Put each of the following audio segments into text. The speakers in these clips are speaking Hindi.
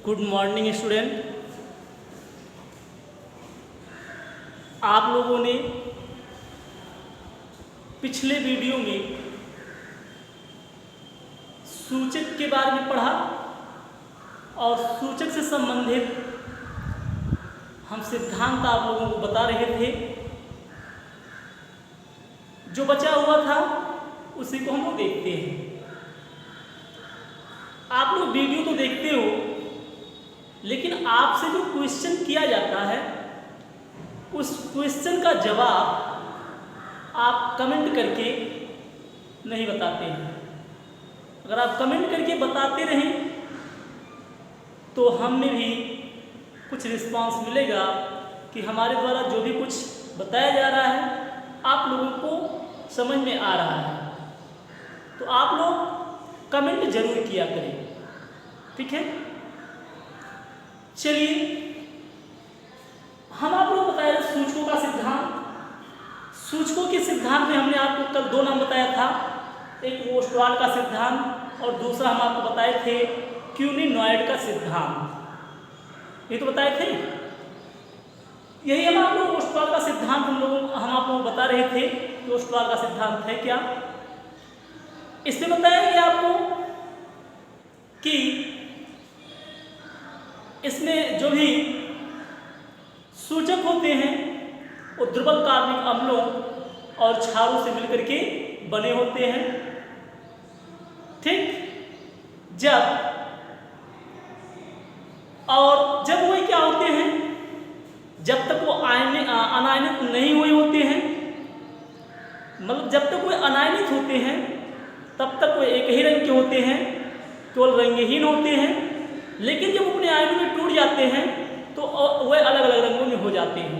Good morning student. आप लोगों ने पिछले वीडियो में सूचक के बारे में पढ़ा और सूचक से संबंधित हम सिद्धांत आप लोगों को बता रहे थे। जो बचा हुआ था उसी को हम लोग देखते हैं। आप लोग वीडियो तो देखते हो, लेकिन आपसे जो क्वेश्चन किया जाता है उस क्वेश्चन का जवाब आप कमेंट करके नहीं बताते हैं। अगर आप कमेंट करके बताते रहें तो हमें भी कुछ रिस्पांस मिलेगा कि हमारे द्वारा जो भी कुछ बताया जा रहा है आप लोगों को समझ में आ रहा है। तो आप लोग कमेंट जरूर किया करें, ठीक है। चलिए, हम आप लोग बताया सूचकों का सिद्धांत। सूचकों के सिद्धांत में हमने आपको कल दो नाम बताया था, एक ओस्टवाल्ड का सिद्धांत और दूसरा हम आपको बताए थे क्यूनी-नॉइड का सिद्धांत। ये तो बताए थे। यही हम आप लोग ओस्टवाल्ड का सिद्धांत हम आप लोग बता रहे थे कि ओस्टवाल्ड का सिद्धांत है क्या। इसमें बताया गया आपको कि इसमें जो भी सूचक होते हैं वो द्रव्य कार्बनिक अम्लों और क्षारों से मिलकर के बने होते हैं, ठीक। जब वो क्या होते हैं, जब तक वो अनायनित नहीं हुए होते हैं, मतलब जब तक वो अनायनित होते हैं तब तक वो एक ही रंग के होते हैं, केवल रंगहीन होते हैं। लेकिन जब अपने आयनों में टूट जाते हैं तो वह अलग अलग रंगों में हो जाते हैं।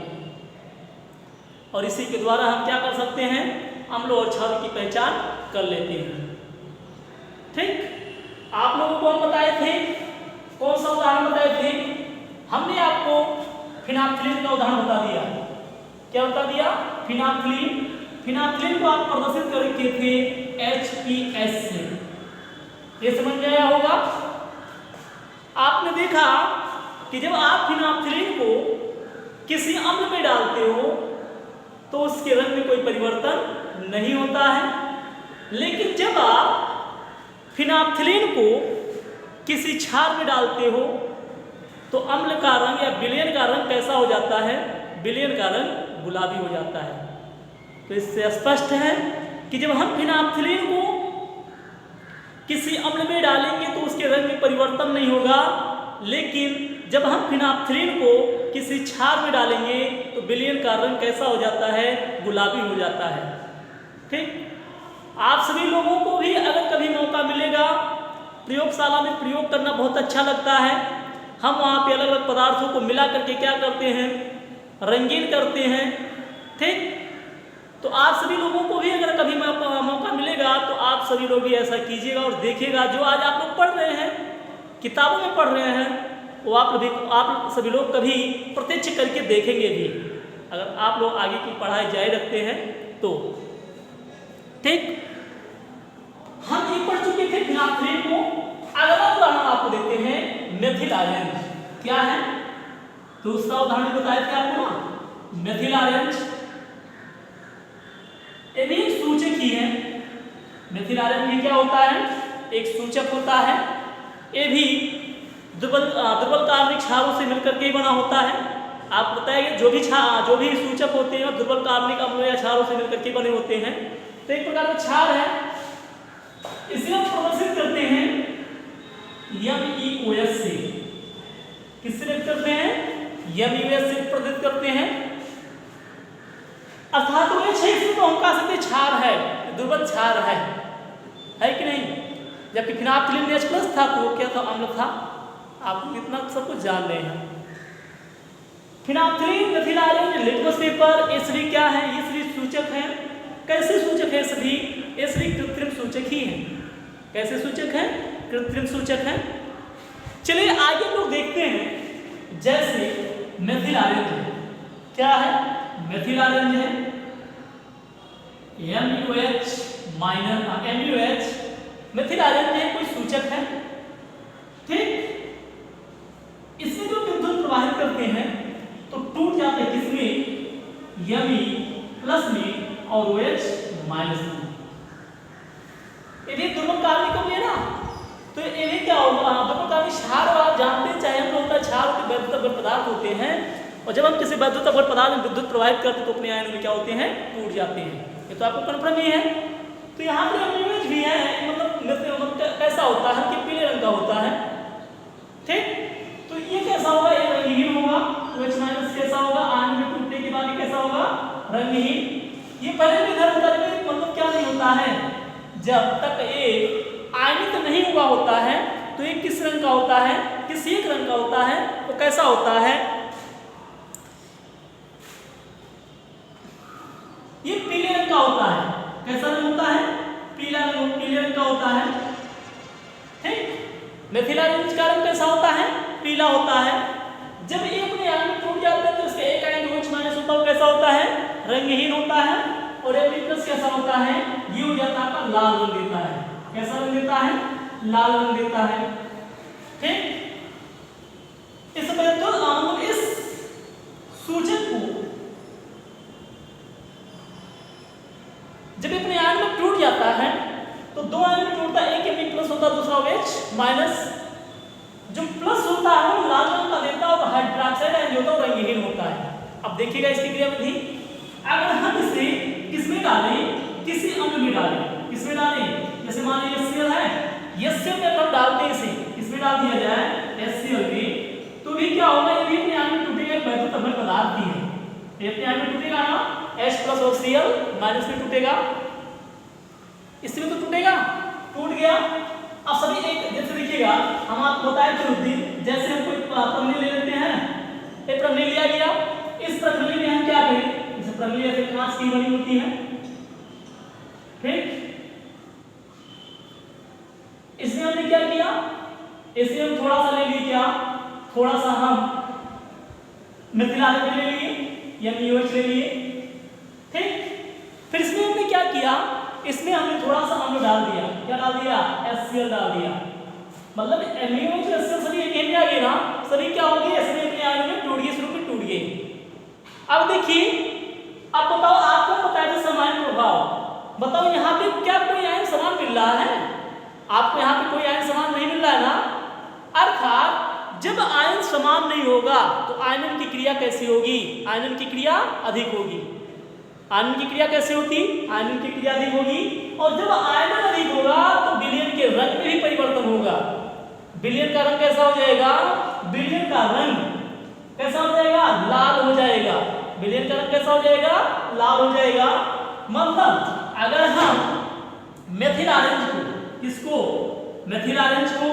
और इसी के द्वारा हम क्या कर सकते हैं, अम्लों और क्षारों की पहचान कर लेते हैं, ठीक। आप लोगों को हम बताए थे, कौन सा उदाहरण बताए थे, हमने आपको फिनाफ्थलीन का उदाहरण बता दिया। क्या बता दिया? फिनाफ्थलीन को आप प्रदर्शित करके थे HPS से। ये समझ में आया होगा। आपने देखा कि जब आप फिनाफ्थलीन को किसी अम्ल में डालते हो तो उसके रंग में कोई परिवर्तन नहीं होता है। लेकिन जब आप फिनाफ्थलीन को किसी क्षार में डालते हो तो अम्ल का रंग या विलयन का रंग कैसा हो जाता है? विलयन का रंग गुलाबी हो जाता है। तो इससे स्पष्ट है कि जब हम फिनाफ्थलीन को किसी अम्ल में डालेंगे तो उसके रंग में परिवर्तन नहीं होगा, लेकिन जब हम फिनाफ्थलीन को किसी क्षार में डालेंगे तो विलयन का रंग कैसा हो जाता है? गुलाबी हो जाता है, ठीक। आप सभी लोगों को भी अगर कभी मौका मिलेगा, प्रयोगशाला में प्रयोग करना बहुत अच्छा लगता है। हम वहाँ पे अलग अलग पदार्थों को मिला करके क्या करते हैं? रंगीन करते हैं, ठीक। तो आप सभी लोगों को भी अगर कभी मौका मिलेगा तो आप सभी लोग भी ऐसा कीजिएगा और देखिएगा। जो आज आप लोग पढ़ रहे हैं, किताबों में पढ़ रहे हैं, वो आप सभी लोग कभी प्रत्यक्ष करके देखेंगे भी, अगर आप लोग आगे की पढ़ाई जारी रखते हैं तो, ठीक। हम ये पढ़ चुके थे फिनाफ्थलीन को। अगला उदाहरण आपको देते हैं मेथिल ऑरेंज। क्या है? दूसरा उदाहरण बताए थे आपको ना, मेथिल ऑरेंज। ये भी एक सूचक ही है। मेथिल ऑरेंज भी क्या होता है? एक सूचक होता है। ये भी द्रव्य कार्बनिक क्षारों से मिलकर के ही बना होता है। आप बताएंगे जो भी सूचक होते हैं द्रव्य कार्बनिक अम्लों या क्षारों से मिलकर के बने होते हैं। तो एक प्रकार का क्षार है, इसे हम प्रदर्शित करते हैं MEOS से। किससे व्यक्त करते हैं? MEOS से प्रदर्शित करते हैं। अर्थात वो इसमें तो हम कह सकते क्षार है, द्रव्य क्षार है कि नहीं। जबकि फिनाफ्थलीन में H+ था तो वो क्या था? अम्ल था। आप इतना सब कुछ जान रहे हैं। फिनाफ्थलीन, मेथिल ऑरेंज, लिटमस पेपर, ये सभी क्या है? ये सभी सूचक हैं। कैसे सूचक है? सभी ये सभी कृत्रिम सूचक ही हैं। कैसे सूचक हैं? कृत्रिम सूचक हैं। चलिए आगे लोग देखते हैं। जैसे मेथिल ऑरेंज है, क्या है? मेथिल ऑरेंज है, MUH मेथिल ऑरेंज है, कोई सूचक है, ठीक। Me प्लस में और OH माइनस में। ये ध्रुवण को ना, तो ये क्या होगा, ध्रुवण क्षार आप जानते हैं, चाहे हम लोग का क्षार के वैद्युत पदार्थ होते हैं, और जब हम किसी वैद्युत पदार्थ में विद्युत प्रवाहित करते हैं तो अपने आयन में क्या होते हैं, टूट जाते हैं। ये तो आपको कन्फर्म ही है। तो यहाँ पे इमेज भी है, मतलब कैसा होता है कि पीले रंग का होता है, ठीक। तो ये कैसा होगा, ये रंगहीन होगा, OH माइनस कैसा होगा, आयन में टूटने के बाद कैसा होगा, रंगहीन। ये पहले भी इधर उधर में मतलब क्या नहीं होता है, जब तक ये आयनित नहीं हुआ होता है तो ये किस रंग का होता है, किसी एक रंग का होता है। तो कैसा होता है, ये पीले रंग का होता है। कैसा रंग होता है, पीला रंग, पीले रंग का होता है, ठीक। मेथिलारेंज का रंग कैसा होता है, पीला होता है। जब ये अपने आयन में टूट जाता है तो इसका एक आयन OH माइनस होता है, कैसा होता है, रंगहीन होता है। और ये प्लस कैसा होता है, ये हो जाता है लाल रंग देता है। कैसा रंग देता है, लाल रंग देता है, ठीक। इस वजह इस सूचक को जब अपने आयन में टूट जाता है तो दो आयन में टूटता है, एक में प्लस होता है, दूसरा OH माइनस। जो प्लस होता है वो लाल रंग का देता है और हाइड्रोक्साइड आयन जो होता है रंगहीन होता है। अब देखिएगा इसकी क्रियाविधि, अगर हम इसे किसमें डालें, किसी अम्ल में डालें, किसमें डालें, जैसे मान लीजिए HCl है, HCl में हम डालते हैं, इसे किसमें डाल दिया जाए, HCl में, तो भी क्या होगा, ये भी अपने आयन में टूटेगा, एक वैद्युत अम्ल पदार्थ भी है, ये अपने आयन में टूटेगा ना, H प्लस और Cl माइनस में टूटेगा, इसमें तो टूटेगा, टूट गया। अब सभी एक जैसे देखिएगा, हम आपको बताए थे जैसे हम कोई प्रणाली ले लेते हैं, एक प्रणाली लिया गया, इस प्रणाली में हम क्या करें, इस प्रणाली ऐसे कांच की बनी होती है, ठीक। इसमें हमने क्या किया, इसमें हम थोड़ा सा ले लिए, क्या थोड़ा सा हम मेथिलारेंज ले लिए, MeOH ले लिए, ठीक। फिर इसमें हमने क्या किया, इसमें हमने थोड़ा सा अम्ल डाल दिया, क्या डाल दिया, HCl डाल दिया। मतलब MeOH HCl सभी एक में आ गए ना, सभी क्या हो गए, इसमें अपने आयन में टूट गए, शुरू में टूट गए। अब देखिए, अब बताओ, आपको बताया था समान प्रभाव, बताओ यहाँ पे क्या कोई आयन समान मिल रहा है, आपको यहाँ पे कोई आयन समान नहीं मिल रहा है ना। अर्थात जब आयन समान नहीं होगा तो आयनन की क्रिया कैसी होगी, आयनन की क्रिया अधिक होगी। आयनन की क्रिया कैसे होती, आयनन की क्रिया अधिक होगी, और जब आयनन अधिक होगा तो विलयन के रंग में भी परिवर्तन होगा। विलयन का रंग कैसा हो जाएगा, विलयन का रंग कैसा हो जाएगा, लाल हो जाएगा। विलयन का रंग कैसा हो जाएगा, लाल हो जाएगा। मतलब अगर हम मेथिलारेंज को, किसको, मेथिलारेंज को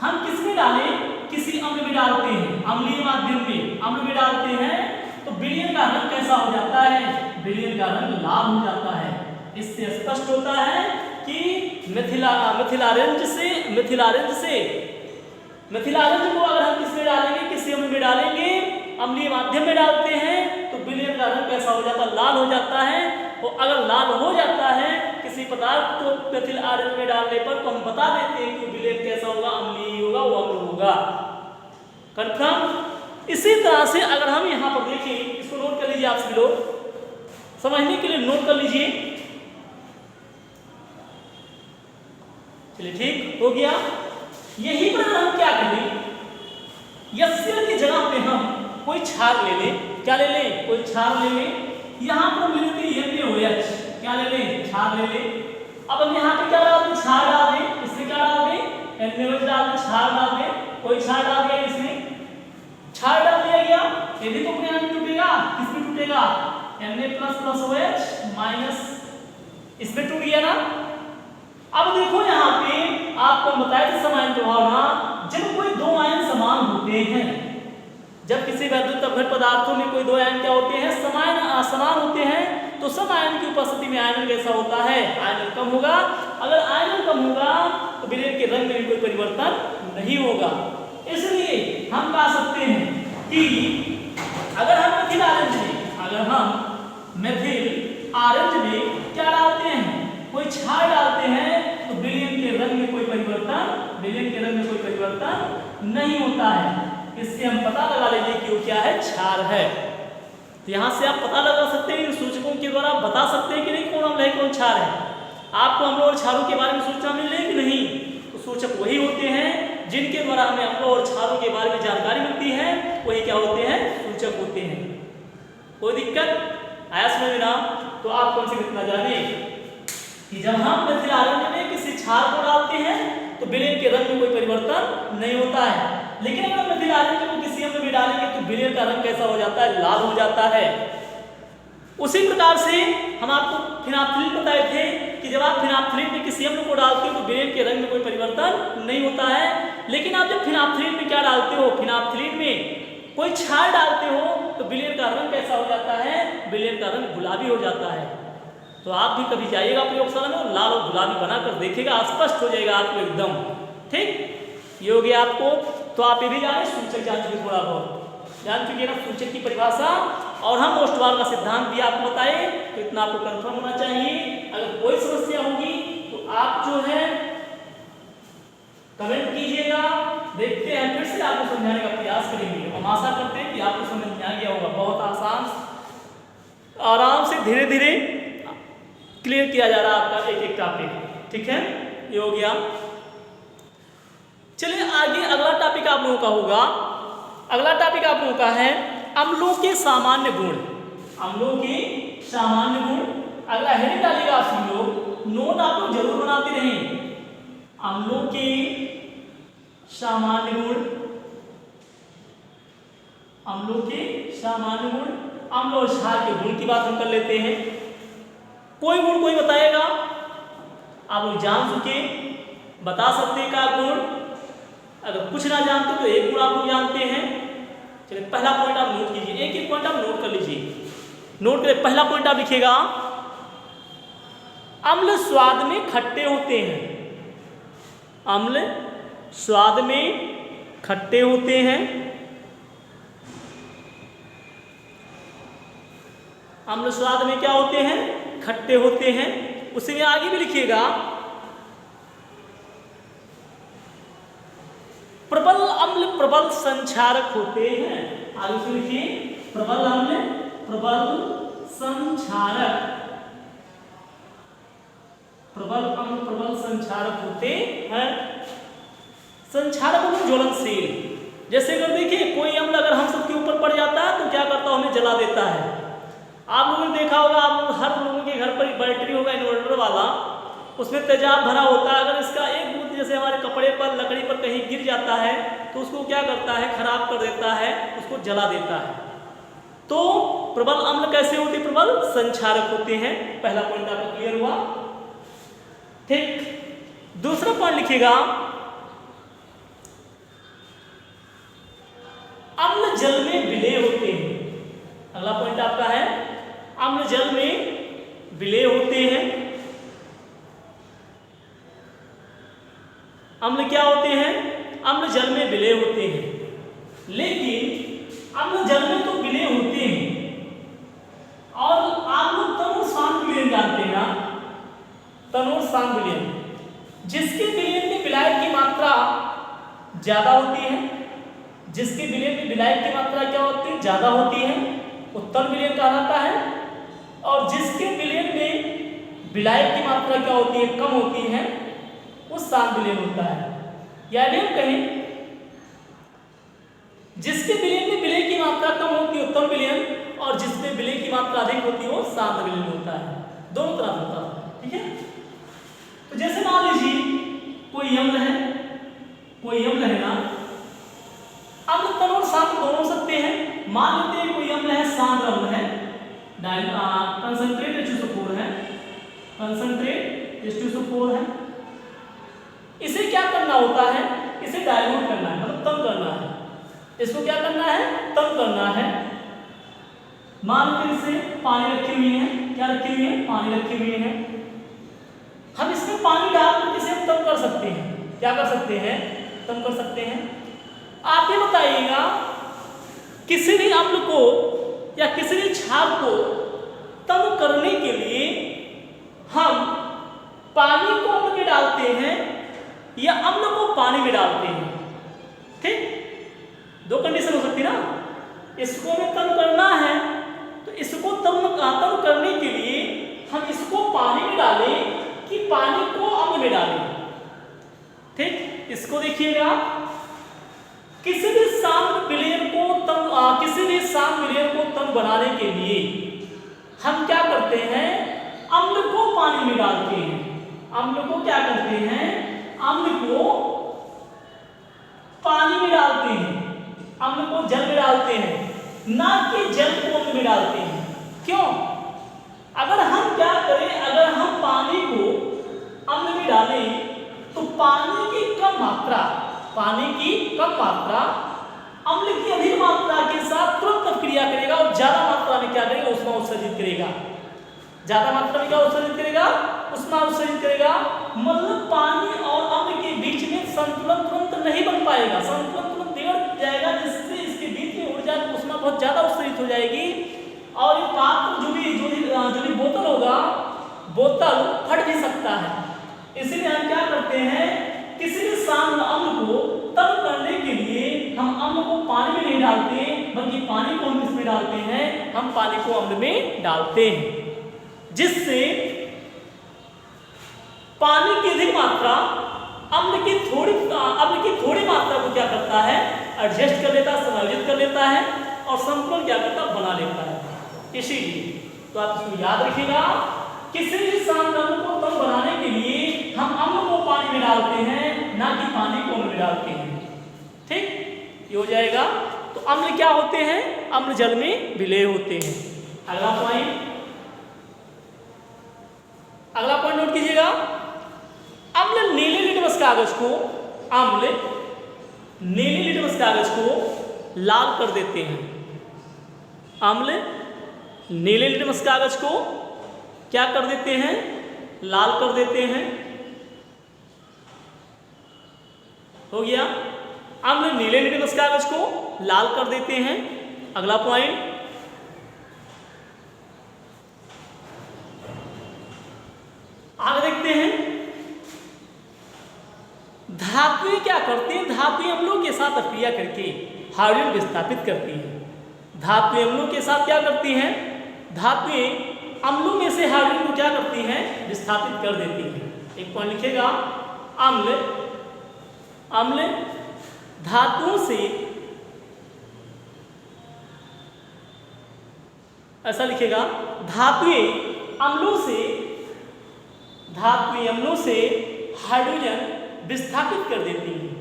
हम किसमें डालें, किसी अम्ल में डालते हैं, अम्लीय माध्यम में, अम्ल में डालते हैं, तो विलयन का रंग कैसा हो जाता है, विलयन का रंग लाल हो जाता है। इससे स्पष्ट होता है कि मेथिलारेंज को अगर हम किसमें डालेंगे, किसी अम्ल में डालेंगे, अम्लीय माध्यम में डालते हैं, तो विलयन का रंग कैसा हो जाता है, लाल हो जाता है। और अगर लाल हो जाता है किसी पदार्थ को मेथिलारेंज में डालने पर, तो हम बता देते हैं कि विलयन कैसा होगा, अम्लीय होगा, वो अम्ल होगा। कन्फर्म। इसी तरह से अगर हम यहाँ पर देखें, इसको नोट कर लीजिए, आप सभी लोग समझने के लिए नोट कर लीजिए। चलिए ठीक हो गया। यही पर हम क्या करें, HCl की जगह पे हम कोई क्षार ले लें, क्या ले लें, कोई क्षार ले लें। यहाँ पर मिलती है MeOH, क्या ले लें, क्षार ले लें। अब हम यहाँ पे क्या डाल दें, क्षार डाल दें, इसमें क्या डाल दें, MeOH डाल दें, क्षार डाल दें, कोई क्षार डाल दिया, इसमें क्षार डाल दिया गया, ये भी तो अपने आप टूटेगा, किसमें टूटेगा, Na plus plus OH minus, इसमें टूट गया ना। अब देखो यहाँ पे आपको बताया था समान प्रभाव ना, जब कोई दो आयन समान होते हैं, जब किसी वैद्युत अपघट पदार्थों में कोई दो आयन क्या होते हैं, समान होते हैं, तो सम आयन की उपस्थिति में आयनन कैसा होता है, आयनन कम होगा। अगर आयनन कम होगा तो विलयन के रंग में भी कोई परिवर्तन नहीं होगा। इसलिए हम कह सकते हैं कि अगर हम मेथिल ऑरेंज में क्या डालते हैं, कोई क्षार डालते हैं, तो विलयन के रंग में कोई परिवर्तन नहीं होता है। इससे हम पता लगा लेंगे कि वो क्या है, क्षार है। तो यहाँ से आप पता लगा सकते हैं, इन सूचकों के द्वारा आप बता सकते हैं कि नहीं कौन अम्ल है कौन क्षार है। आपको अम्लों और क्षारों के बारे में सूचना मिल रही है कि नहीं? तो सूचक वही होते हैं जिनके द्वारा हमें अम्लों और क्षारों के बारे में जानकारी मिलती है, वही क्या होते हैं? सूचक होते हैं। कोई दिक्कत आया समझ में ना? तो आप कौन सी इतना जाने कि जब हम मिथिल आरण्य में किसी क्षार को डालते हैं तो विलेन के रंग में कोई परिवर्तन नहीं होता है, लेकिन अगर मिथिल आरण्य को किसी अम्ल में डालेंगे तो विलेन का रंग कैसा हो जाता है? लाल हो जाता है। उसी प्रकार से हम आपको फिनाप्थलीन बताए थे कि जब आप फिनाप्थलीन में किसी अम्ल को डालते हो तो विलेन के रंग में कोई परिवर्तन नहीं होता है, लेकिन आप जब फिनाप्थलीन में क्या डालते हो? फिनाप्थलीन में कोई क्षार डालते हो तो विलेन का रंग कैसा हो जाता है? विलेन का रंग गुलाबी हो जाता है। तो आप भी कभी जाइएगा प्रयोगशाला में और लाल और गुलाबी बनाकर देखिएगा, स्पष्ट हो जाएगा आपको एकदम। ठीक, ये हो गया आपको। तो आप ये भी जाने सूचक जान चुके, थोड़ा बहुत जान चुके ना सूचक की परिभाषा, और हम मोस्टवाल का सिद्धांत भी आपको बताए, तो इतना आपको कंफर्म होना चाहिए। अगर कोई समस्या होगी तो आप जो है कमेंट कीजिएगा, देखते हैं फिर से आपको समझाने का प्रयास करेंगे। हम आशा करते हैं कि आपको समझ में आ गया होगा। बहुत आसान, आराम से धीरे धीरे क्लियर किया जा रहा है आपका एक एक टॉपिक। ठीक है, ये हो गया। चलिए आगे अगला टॉपिक आप लोगों का होगा। अगला टॉपिक आप लोगों का है अम्लों के सामान्य गुण। अम्लों के सामान्य गुण। अगला हेडिंग डालिएगा आप लोग, नोट आप लोग जरूर बनाते रहें। अम्लों के सामान्य गुण, अम्लों के सामान्य गुण। अम्ल और क्षार के गुण की बात हम कर लेते हैं। कोई गुण कोई बताएगा, आप लोग जान चुके, बता सकते हैं का गुण। अगर कुछ ना जानते तो एक गुण आप लोग जानते हैं। चलिए पहला पॉइंट आप नोट कीजिए, एक एक पॉइंट आप नोट कर लीजिए। नोट करें, पहला पॉइंट आप लिखिएगा, अम्ल स्वाद में खट्टे होते हैं। अम्ल स्वाद में खट्टे होते हैं। अम्ल स्वाद में क्या होते हैं? खट्टे होते हैं। उसी में आगे भी लिखिएगा, प्रबल अम्ल प्रबल संक्षारक होते हैं। आगे से लिखिए, प्रबल अम्ल प्रबल संक्षारक। प्रबल अम्ल प्रबल संक्षारक होते हैं। संक्षारक मतलब ज्वलनशील। जैसे अगर देखिए कोई अम्ल अगर हम सबके ऊपर पड़ जाता है तो क्या करता है? हमें जला देता है। आप लोगों ने देखा होगा, आप लोग हर लोगों के घर पर बैटरी होगा इन्वर्टर वाला, उसमें तेजाब भरा होता है। अगर इसका एक बूंद जैसे हमारे कपड़े पर लकड़ी पर कहीं गिर जाता है तो उसको क्या करता है? खराब कर देता है, उसको जला देता है। तो प्रबल अम्ल कैसे होते? प्रबल संक्षारक होते हैं। पहला पॉइंट आपका क्लियर हुआ। ठीक, दूसरा पॉइंट लिखिएगा, अम्ल जल में विलेय होते हैं। अगला पॉइंट आपका है अम्ल जल में विलेय होते हैं। अम्ल क्या होते हैं? अम्ल जल में विलेय होते हैं। लेकिन अम्ल जल में तो विलेय होते हैं, और आप लोग तनोर शांत विलयन जानते हैं ना? तनोर शांत विलयन, जिसके विलयन में विलायक की मात्रा ज्यादा होती है, जिसके विलयन में विलायक की मात्रा क्या होती है? ज्यादा होती है, उत्तम विलयन कहलाता है। और जिसके विलयन में विलायक की मात्रा क्या होती है? कम होती है, वो शांत विलयन होता है। यानी हम कहें जिसके विलयन में विलेय की मात्रा कम होती है उत्तम विलयन, और जिसमें विलेय की मात्रा अधिक होती है वो शांत विलयन होता है। दोनों तरह होता है। ठीक है, तो जैसे मान लीजिए कोई अम्ल है, कोई अम्ल है ना, अम्ल तन और शांत दोनों हो सकते हैं। मान लेते हैं कोई अम्ल है, सांद्र अम्ल है, कंसंट्रेट H2SO4 है, कंसंट्रेट H2SO4 है। इसे क्या करना होता है? इसे डाइल्यूट करना है, मतलब कम करना है। इसको क्या करना है? कम करना है। मान लीजिए इसे पानी रखी हुई है, क्या रखी हुई है? पानी रखी हुई है। हम इसमें पानी डालकर इसे हम कम कर सकते हैं। क्या कर सकते हैं? कम कर सकते हैं। आप ये बताइएगा, किसी भी अम्ल को या किसी भी क्षार को कम करने के लिए हम पानी को अम्ल में डालते हैं या अम्ल को पानी में डालते हैं? ठीक, दो कंडीशन हो सकती है ना। इसको हमें कम करना है इसको तरण करने के लिए हम इसको पानी में डालें कि पानी को अम्ल में डालें। ठीक, इसको देखिएगा, किसी भी शांत विलयन को तन बनाने के लिए हम क्या करते हैं, अम्ल को पानी में डालते हैं। अम्ल को क्या करते हैं, अम्ल को पानी में डालते हैं, अम्ल को जल में डालते हैं, ना कि जल को अम्ल में डालते हैं। क्यों? अगर हम क्या करें, अगर हम पानी को अम्ल में डालें तो पानी की कम मात्रा अम्ल की अधिक मात्रा के साथ तुरंत क्रिया करेगा और ज्यादा मात्रा में क्या करेगा, उष्मा उत्सर्जित करेगा। ज्यादा मात्रा में क्या उत्सर्जित करेगा, उष्मा उत्सर्जित करेगा। मतलब पानी और अम्ल के बीच में संतुलन तुरंत नहीं बन पाएगा, संतुलन तुरंत बिगड़ जाएगा, जिससे इसके बीच में ऊर्जा उष्मा बहुत ज्यादा उत्सर्जित हो जाएगी और ये पात्र जो भी बोतल होगा, बोतल फट भी सकता है। इसीलिए हम क्या करते हैं, किसी भी शांत अम्ल को तरण करने के लिए हम अम्ल को पानी में नहीं डालते, बल्कि पानी को हम किसमें डालते हैं, हम पानी को अम्ल में डालते हैं, जिससे पानी की अधिक मात्रा अम्ल की थोड़ी मात्रा को क्या करता है, एडजस्ट कर लेता है, समायोजित कर लेता है और संतुलन क्या करता है, बना लेता है। इसीलिए तो आप इसको याद रखिएगा, किसी भी शांत अम्ल को तरण बनाने के लिए हम अम्ल को पानी में डालते हैं, ना कि पानी को अम्ल में डालते हैं। ठीक, ये हो जाएगा। तो अम्ल क्या होते हैं, अम्ल जल में विलय होते हैं। अगला पॉइंट नोट कीजिएगा, अम्ल नीले लिटमस कागज को लाल कर देते हैं। अम्ल नीले लिटमस कागज को क्या कर देते हैं, लाल कर देते हैं। हो गया, अम्ल नीले लिटमस कागज को लाल कर देते हैं। अगला पॉइंट, आगे देखते हैं, धातुएं क्या करती हैं, धातुएं अम्लों के साथ अक्रिया करके हाइड्रोजन विस्थापित करती हैं। धातुएं अम्लों के साथ क्या करती हैं, धातुएं अम्लों में से हाइड्रोजन को क्या करती हैं, विस्थापित कर देती हैं। एक पॉइंट लिखेगा, अम्ल धातुओं से, ऐसा लिखेगा, धातुएं अम्लों से हाइड्रोजन विस्थापित कर देती हैं।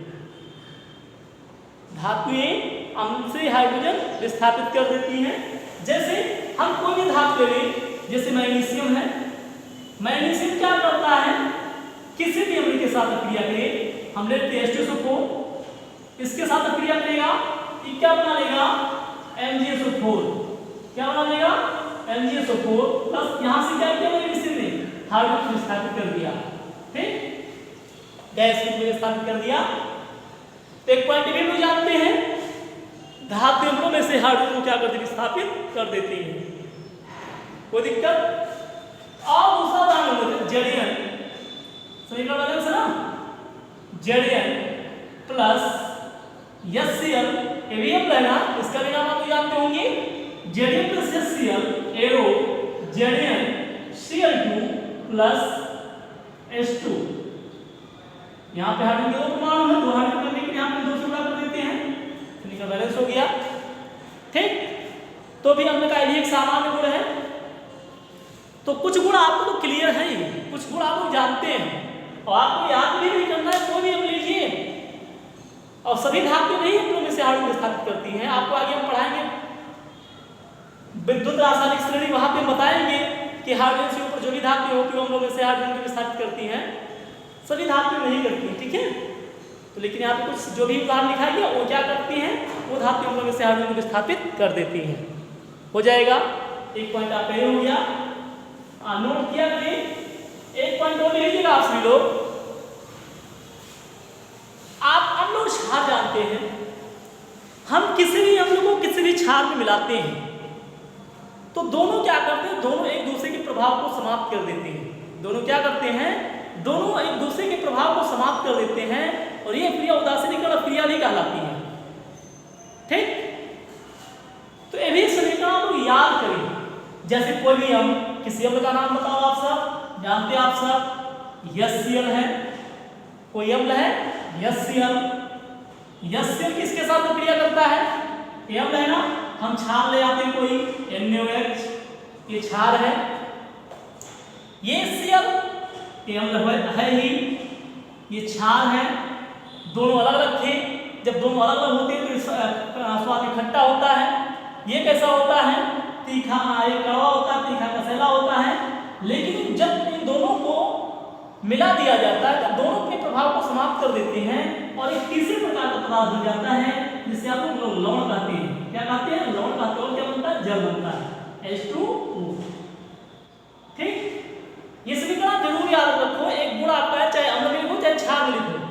धातुएं अम्ल से हाइड्रोजन विस्थापित कर देती हैं। जैसे हम कोई भी धातु ले लें, जैसे मैग्नीशियम है, मैग्नीशियम क्या करता है, किसी भी अम्ल के साथ क्रिया करे, हम लेते हैं H2SO4, इसके साथ क्रिया करेगा, ये क्या बना लेगा, MgSO4, क्या बना लेगा, MgSO4 प्लस यहाँ से क्या किया मैग्नीशियम ने, हाइड्रोजन विस्थापित कर दिया। ठीक, गैस में विस्थापित कर दिया। तो एक पॉइंट भी हम जानते हैं, धातु अम्लों में से हाइड्रोजन को क्या करते, विस्थापित कर देती है। कोई दिक्कत? और दूसरा उदाहरण जेडीएन, समीकरण बैलेंस है ना, जेडीएन प्लस HCl, ये भी अम्ल है ना, इसका भी नाम आप जानते होंगे, Zn plus HCl arrow Zn Cl2 plus H2। यहाँ पे हाइड्रोजन के दो परमाणु हैं, दो हाइड्रोजन करने के लिए यहाँ पे दो से गुणा कर देते हैं, समीकरण बैलेंस हो गया। ठीक, तो भी अम्ल का एक सामान्य गुण है। तो कुछ गुण आपको तो क्लियर है ही, कुछ गुण आप लोग जानते हैं और आपको याद भी नहीं करना है, कोई भी अम्ल लीजिए। और सभी धातुएं नहीं अम्लों में से हाइड्रोजन विस्थापित करती हैं। आपको आगे हम पढ़ाएंगे विद्युत रासायनिक श्रेणी, वहां पे बताएंगे कि हाइड्रोजन से ऊपर जो भी धातुएं होती है अम्लों में से हाइड्रोजन को विस्थापित करती हैं, सभी धातुएं नहीं करती। ठीक है, तो लेकिन यहाँ पे कुछ जो भी उदाहरण लिखा गया वो क्या करती हैं, वो धातुएं अम्लों में से हाइड्रोजन को विस्थापित कर देती हैं। हो जाएगा, एक पॉइंट आप पहले हो गया, नोट किया करें। एक पॉइंट और लीजिएगा आप सभी लोग, आप अम्ल और क्षार जानते हैं, हम किसी भी अम्ल को किसी भी क्षार में मिलाते हैं तो दोनों क्या करते हैं, दोनों एक दूसरे के प्रभाव को समाप्त कर देते हैं। दोनों क्या करते हैं, दोनों एक दूसरे के प्रभाव को समाप्त कर देते हैं और ये क्रिया उदासीनीकरण क्रिया भी कहलाती है। ठीक, तो ये भी समीकरण आप याद करें, जैसे कोई भी अम्ल, किसी अम्ल का नाम बताओ आप सब, जानते हैं आप सब, HCl है, कोई अम्ल है HCl। HCl किसके साथ क्रिया करता है, ये अम्ल है ना, हम क्षार ले आते हैं कोई NaOH, ये क्षार है, ये HCl ये अम्ल है ही, ये क्षार है, दोनों अलग अलग थे, जब दोनों अलग अलग होते हैं तो स्वाद इकट्ठा होता है। ये कैसा होता है, तीखा, ये कड़वा होता है, तीखा कसैला होता है। लेकिन जब इन दोनों को मिला दिया जाता है तो दोनों के प्रभाव को समाप्त कर देते हैं और एक तीसरे प्रकार का पदार्थ हो जाता है जिसे आप लोग लवण कहते हैं। क्या कहते हैं, लवण कहते हैं। और क्या बनता है, जल बनता है, H2O। ठीक, ये समीकरण जरूर याद रखो। एक गुण आपका है, चाहे अम्ल में लिखो चाहे क्षार में लिखो।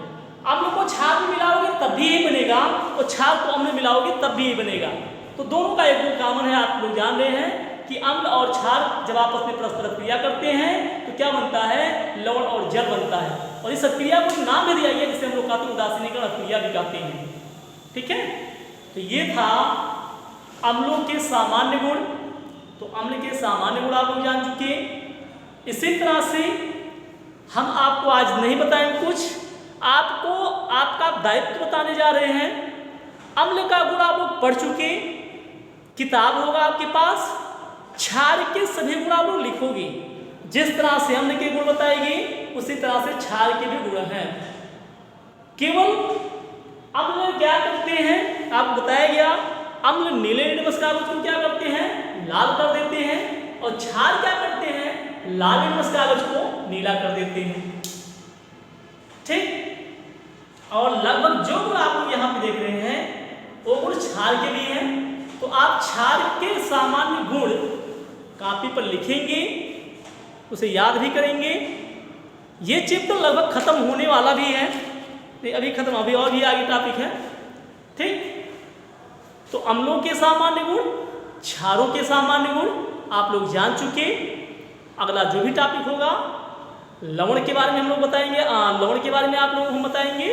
अम्ल को क्षार में मिलाओगे तब भी यही बनेगा और क्षार को अम्ल में मिलाओगे तब भी यही बनेगा। तो दोनों का एक गुण कॉमन है, आप लोग जान रहे हैं कि अम्ल और क्षार जब आपस में परस्पर क्रिया करते हैं तो क्या बनता है, लवण और जल बनता है। और इस क्रिया को नाम भी दिया गया जिसे हम लोग कहते हैं उदासीनीकरण क्रिया भी कहते हैं। ठीक है, तो ये था अम्लों के सामान्य गुण। तो अम्ल के सामान्य गुण आप लोग जान चुके। इसी तरह से हम आपको आज नहीं बताएंगे कुछ, आपको आपका दायित्व बताने जा रहे हैं। अम्ल का गुण आप लोग पढ़ चुके, किताब होगा आपके पास, क्षार के सभी गुण आप लोग लिखोगे। जिस तरह से अम्ल के गुण बताएगी उसी तरह से क्षार के भी गुण हैं। केवल अम्ल क्या करते हैं आपको बताया गया, अम्ल नीले लिटमस कागज को क्या करते हैं, लाल कर देते हैं, और क्षार क्या करते हैं, लाल लिटमस कागज को नीला कर देते हैं। ठीक, और लगभग जो गुण आप लोग यहाँ पे देख रहे हैं वो गुण क्षार के भी हैं। तो आप क्षार के सामान्य गुण कॉपी पर लिखेंगे, उसे याद भी करेंगे। ये चैप्टर लगभग खत्म होने वाला भी है, नहीं अभी खत्म, अभी और भी आगे टॉपिक है। ठीक, तो अम्लों के सामान्य गुण, क्षारों के सामान्य गुण आप लोग जान चुके। अगला जो भी टॉपिक होगा लवण के बारे में हम लोग बताएंगे, लवण के बारे में आप लोग हम बताएंगे,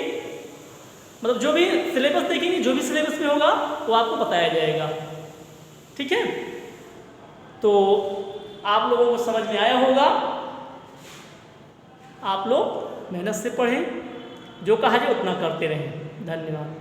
मतलब जो भी सिलेबस देखेंगे, जो भी सिलेबस में होगा वो आपको बताया जाएगा। ठीक है, तो आप लोगों को समझ में आया होगा। आप लोग मेहनत से पढ़ें, जो कहा जाए उतना करते रहें। धन्यवाद।